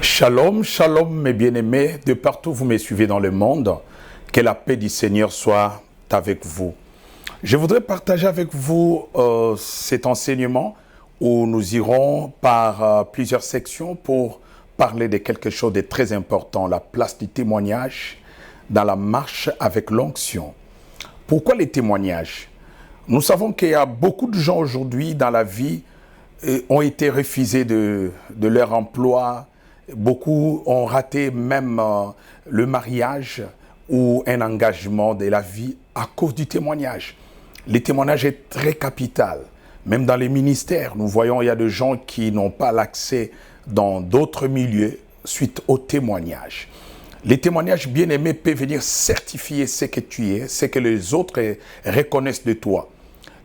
Shalom, shalom mes bien-aimés, de partout vous me suivez dans le monde, que la paix du Seigneur soit avec vous. Je voudrais partager avec vous cet enseignement où nous irons par plusieurs sections pour parler de quelque chose de très important, la place du témoignage dans la marche avec l'onction. Pourquoi les témoignages? Nous savons qu'il y a beaucoup de gens aujourd'hui dans la vie ont été refusés de leur emploi. Beaucoup ont raté même le mariage ou un engagement de la vie à cause du témoignage. Le témoignage est très capital. Même dans les ministères, nous voyons il y a des gens qui n'ont pas l'accès dans d'autres milieux suite au témoignage. Les témoignages bien-aimés peuvent venir certifier ce que tu es, ce que les autres reconnaissent de toi.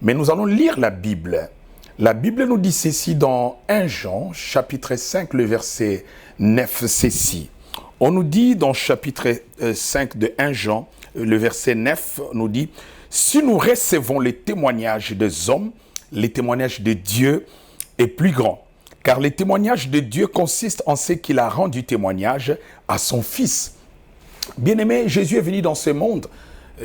Mais nous allons lire la Bible. La Bible nous dit ceci dans 1 Jean, chapitre 5, le verset 9, ceci. On nous dit dans chapitre 5 de 1 Jean, le verset 9, nous dit « Si nous recevons les témoignages des hommes, les témoignages de Dieu est plus grand. Car les témoignages de Dieu consistent en ce qu'il a rendu témoignage à son Fils. » Bien-aimé, Jésus est venu dans ce monde.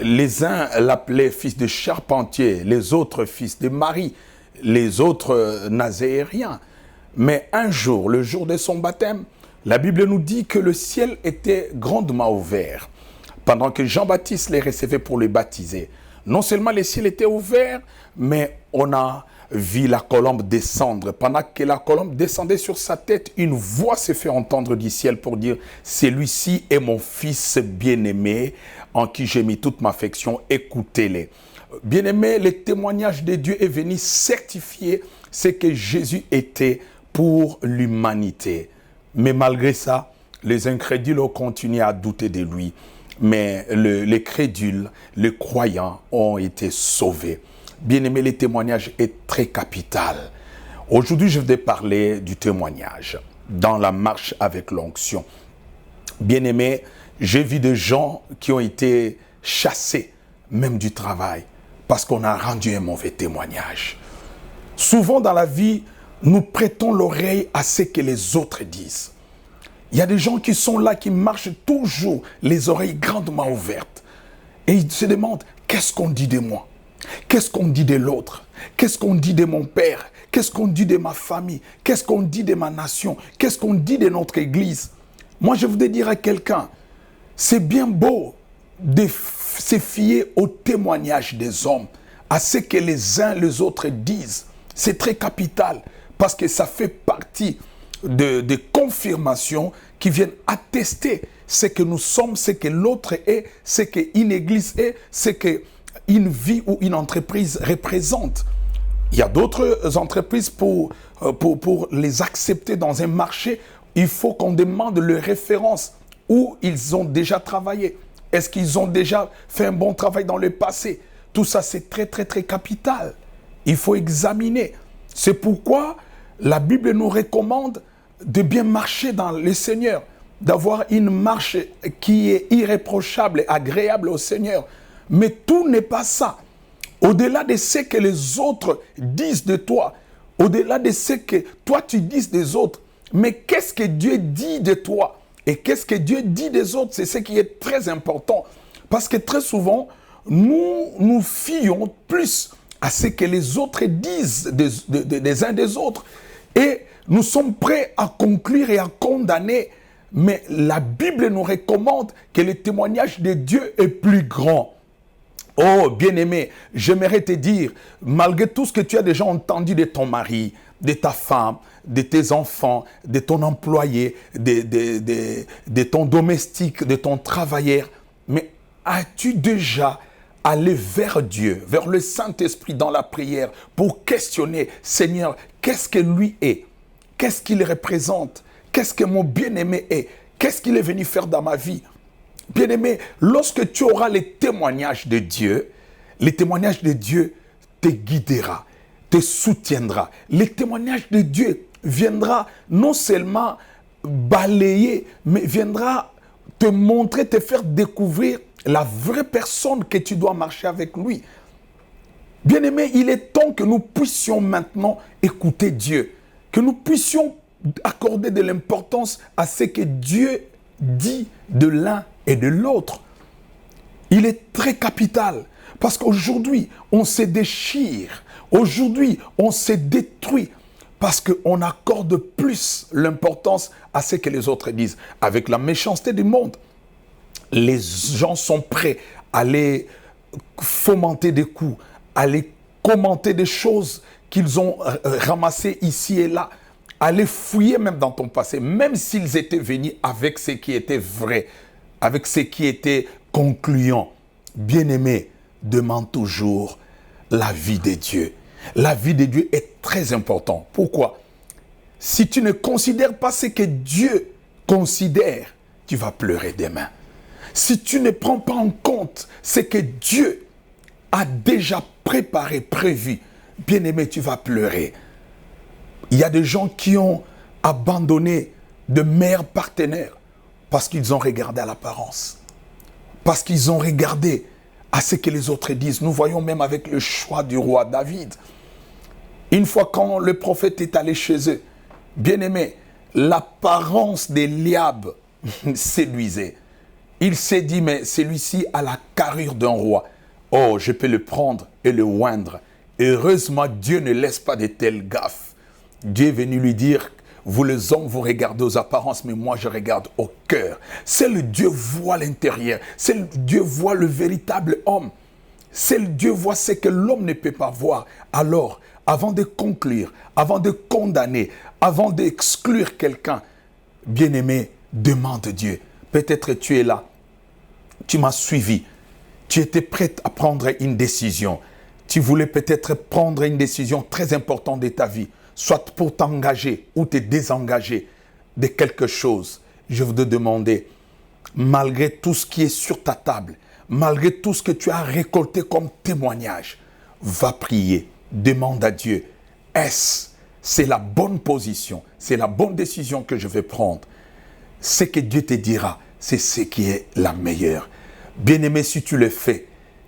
Les uns l'appelaient fils de charpentier, les autres fils de Marie, les autres nazériens. Mais un jour, le jour de son baptême, la Bible nous dit que le ciel était grandement ouvert. Pendant que Jean-Baptiste les recevait pour les baptiser, non seulement le ciel était ouvert, mais on a vu la colombe descendre. Pendant que la colombe descendait sur sa tête, une voix s'est fait entendre du ciel pour dire « Celui-ci est mon fils bien-aimé, en qui j'ai mis toute ma affection, écoutez-les. » Bien-aimé, le témoignage de Dieu est venu certifier ce que Jésus était pour l'humanité. Mais malgré ça, les incrédules ont continué à douter de lui. Mais les crédules, les croyants ont été sauvés. Bien-aimé, le témoignage est très capital. Aujourd'hui, je vais parler du témoignage dans la marche avec l'onction. Bien-aimé, j'ai vu des gens qui ont été chassés, même du travail, parce qu'on a rendu un mauvais témoignage. Souvent dans la vie, nous prêtons l'oreille à ce que les autres disent. Il y a des gens qui sont là, qui marchent toujours les oreilles grandement ouvertes. Et ils se demandent, qu'est-ce qu'on dit de moi? Qu'est-ce qu'on dit de l'autre? Qu'est-ce qu'on dit de mon père? Qu'est-ce qu'on dit de ma famille? Qu'est-ce qu'on dit de ma nation? Qu'est-ce qu'on dit de notre église? Moi, je voudrais dire à quelqu'un, c'est bien beau de se fier au témoignage des hommes, à ce que les uns les autres disent. C'est très capital parce que ça fait partie de confirmations qui viennent attester ce que nous sommes, ce que l'autre est, ce qu'une église est, ce qu'une vie ou une entreprise représente. Il y a d'autres entreprises pour les accepter dans un marché, il faut qu'on demande leurs références, où ils ont déjà travaillé. Est-ce qu'ils ont déjà fait un bon travail dans le passé? Tout ça, c'est très, très, très capital. Il faut examiner. C'est pourquoi la Bible nous recommande de bien marcher dans le Seigneur, d'avoir une marche qui est irréprochable et agréable au Seigneur. Mais tout n'est pas ça. Au-delà de ce que les autres disent de toi, au-delà de ce que toi tu dis des autres, mais qu'est-ce que Dieu dit de toi? Et qu'est-ce que Dieu dit des autres? C'est ce qui est très important. Parce que très souvent, nous nous fions plus à ce que les autres disent des uns des autres. Et nous sommes prêts à conclure et à condamner. Mais la Bible nous recommande que le témoignage de Dieu est plus grand. Oh, bien-aimé, j'aimerais te dire, malgré tout ce que tu as déjà entendu de ton mari, de ta femme, de tes enfants, de ton employé, de ton domestique, de ton travailleur, mais as-tu déjà allé vers Dieu, vers le Saint-Esprit dans la prière pour questionner, Seigneur, qu'est-ce que lui est? Qu'est-ce qu'il représente? Qu'est-ce que mon bien-aimé est? Qu'est-ce qu'il est venu faire dans ma vie? Bien-aimé, lorsque tu auras les témoignages de Dieu te guidera, te soutiendra. Les témoignages de Dieu viendra non seulement balayer, mais viendra te montrer, te faire découvrir la vraie personne que tu dois marcher avec lui. Bien-aimé, il est temps que nous puissions maintenant écouter Dieu, que nous puissions accorder de l'importance à ce que Dieu dit de l'un et de l'autre. Il est très capital parce qu'aujourd'hui, on se déchire. Aujourd'hui, on se détruit parce qu'on accorde plus l'importance à ce que les autres disent. Avec la méchanceté du monde, les gens sont prêts à aller fomenter des coups, à aller commenter des choses qu'ils ont ramassées ici et là, à aller fouiller même dans ton passé, même s'ils étaient venus avec ce qui était vrai, avec ce qui était concluant. Bien-aimé, demande toujours l'avis de Dieu. L'avis de Dieu est très important. Pourquoi? Si tu ne considères pas ce que Dieu considère, tu vas pleurer demain. Si tu ne prends pas en compte ce que Dieu a déjà préparé, prévu, bien-aimé, tu vas pleurer. Il y a des gens qui ont abandonné de meilleurs partenaires parce qu'ils ont regardé à l'apparence, parce qu'ils ont regardé à ce que les autres disent. Nous voyons même avec le choix du roi David. Une fois quand le prophète est allé chez eux, bien-aimé, l'apparence d'Eliab séduisait. Il s'est dit, mais celui-ci a la carrure d'un roi. Oh, je peux le prendre et le oindre. Heureusement, Dieu ne laisse pas de telles gaffes. Dieu est venu lui dire, vous les hommes, vous regardez aux apparences, mais moi je regarde au cœur. Seul Dieu voit l'intérieur. Seul Dieu voit le véritable homme. Seul Dieu voit ce que l'homme ne peut pas voir. Alors, avant de conclure, avant de condamner, avant d'exclure quelqu'un, bien-aimé, demande Dieu. Peut-être tu es là, tu m'as suivi, tu étais prête à prendre une décision. Tu voulais peut-être prendre une décision très importante de ta vie, soit pour t'engager ou te désengager de quelque chose. Je voudrais demander, malgré tout ce qui est sur ta table, malgré tout ce que tu as récolté comme témoignage, va prier, demande à Dieu, c'est la bonne position, c'est la bonne décision que je vais prendre. Ce que Dieu te dira, c'est ce qui est la meilleure. Bien-aimé, si tu le fais,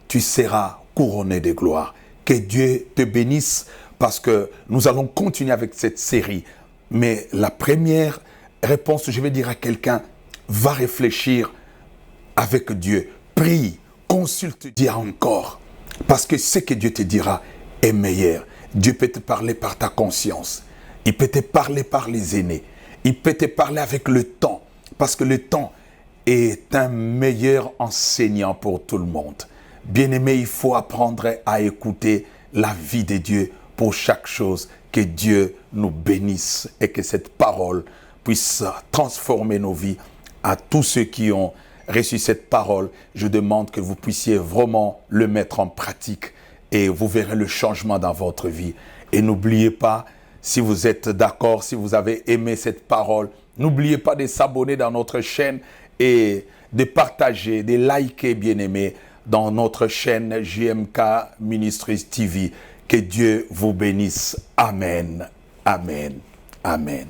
tu seras couronné de gloire. Que Dieu te bénisse parce que nous allons continuer avec cette série. Mais la première réponse, je vais dire à quelqu'un, va réfléchir avec Dieu. Prie, consulte Dieu encore. Parce que ce que Dieu te dira est meilleur. Dieu peut te parler par ta conscience. Il peut te parler par les aînés. Il peut te parler avec le temps. Parce que le temps est un meilleur enseignant pour tout le monde. Bien-aimé, il faut apprendre à écouter la vie de Dieu pour chaque chose. Que Dieu nous bénisse et que cette parole puisse transformer nos vies. À tous ceux qui ont reçu cette parole, je demande que vous puissiez vraiment le mettre en pratique et vous verrez le changement dans votre vie. Et n'oubliez pas, si vous êtes d'accord, si vous avez aimé cette parole, n'oubliez pas de s'abonner dans notre chaîne et de partager, de liker, bien-aimés, dans notre chaîne JMK Ministries TV. Que Dieu vous bénisse. Amen. Amen. Amen.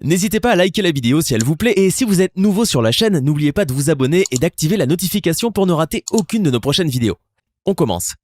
N'hésitez pas à liker la vidéo si elle vous plaît et si vous êtes nouveau sur la chaîne, n'oubliez pas de vous abonner et d'activer la notification pour ne rater aucune de nos prochaines vidéos. On commence.